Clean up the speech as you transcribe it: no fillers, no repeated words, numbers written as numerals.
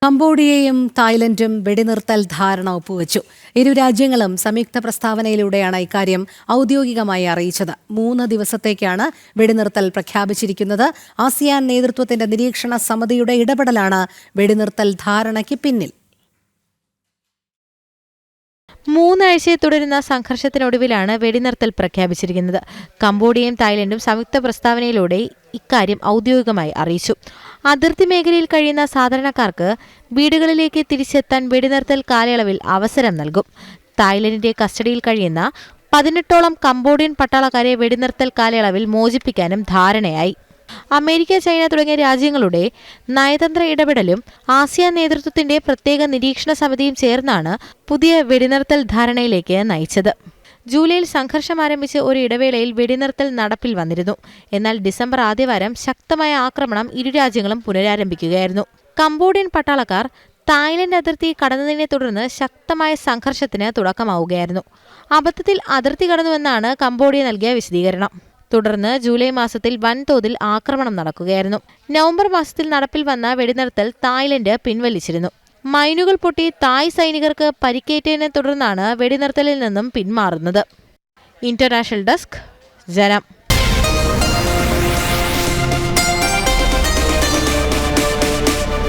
കംബോഡിയയും തായ്ലൻഡും വെടിനിർത്തൽ ധാരണ ഒപ്പുവച്ചു. ഇരു രാജ്യങ്ങളും സംയുക്ത പ്രസ്താവനയിലൂടെയാണ് ഇക്കാര്യം ഔദ്യോഗികമായി അറിയിച്ചത്. 3 ദിവസത്തേക്കാണ് വെടിനിർത്തൽ പ്രഖ്യാപിച്ചിരിക്കുന്നത്. ആസിയാൻ നേതൃത്വത്തിന്റെ നിരീക്ഷണ സമിതിയുടെ ഇടപെടലാണ് വെടിനിർത്തൽ ധാരണയ്ക്ക് പിന്നിൽ. 3 ആഴ്ചയെ തുടരുന്ന സംഘർഷത്തിനൊടുവിലാണ് വെടിനിർത്തൽ പ്രഖ്യാപിച്ചിരിക്കുന്നത്. കംബോഡിയയും തായ്ലൻഡും സംയുക്ത പ്രസ്താവനയിലൂടെ ഇക്കാര്യം ഔദ്യോഗികമായി അറിയിച്ചു. അതിർത്തി മേഖലയിൽ കഴിയുന്ന സാധാരണക്കാർക്ക് വീടുകളിലേക്ക് തിരിച്ചെത്താൻ വെടിനിർത്തൽ കാലയളവിൽ അവസരം നൽകും. തായ്ലൻഡിന്റെ കസ്റ്റഡിയിൽ കഴിയുന്ന 18ഓളം കംബോഡിയൻ പട്ടാളക്കാരെ വെടിനിർത്തൽ കാലയളവിൽ മോചിപ്പിക്കാനും ധാരണയായി. അമേരിക്ക, ചൈന തുടങ്ങിയ രാജ്യങ്ങളുടെ നയതന്ത്ര ഇടപെടലും ആസിയാൻ നേതൃത്വത്തിന്റെ പ്രത്യേക നിരീക്ഷണ സമിതിയും ചേർന്നാണ് പുതിയ വെടിനിർത്തൽ ധാരണയിലേക്ക് നയിച്ചത്. ജൂലൈയിൽ സംഘർഷം ആരംഭിച്ച് ഒരു ഇടവേളയിൽ വെടിനിർത്തൽ നടപ്പിൽ വന്നിരുന്നു. എന്നാൽ ഡിസംബർ ആദ്യവാരം ശക്തമായ ആക്രമണം ഇരു രാജ്യങ്ങളും പുനരാരംഭിക്കുകയായിരുന്നു. കംബോഡിയൻ പട്ടാളക്കാർ തായ്ലൻഡ് അതിർത്തി കടന്നതിനെ തുടർന്ന് ശക്തമായ സംഘർഷത്തിന് തുടക്കമാവുകയായിരുന്നു. അബദ്ധത്തിൽ അതിർത്തി കടന്നുവെന്നാണ് കംബോഡിയ നൽകിയ വിശദീകരണം. തുടർന്ന് ജൂലൈ മാസത്തിൽ വൻതോതിൽ ആക്രമണം നടക്കുകയായിരുന്നു. നവംബർ മാസത്തിൽ നടപ്പിൽ വന്ന വെടിനിർത്തൽ തായ്ലൻഡ് പിൻവലിച്ചിരുന്നു. മൈനുകൾ പൊട്ടി തായ് സൈനികർക്ക് പരിക്കേറ്റതിനെ തുടർന്നാണ് വെടിനിർത്തലിൽ നിന്നും പിന്മാറുന്നത്. ഇന്റർനാഷണൽ ഡെസ്ക്, ജനം.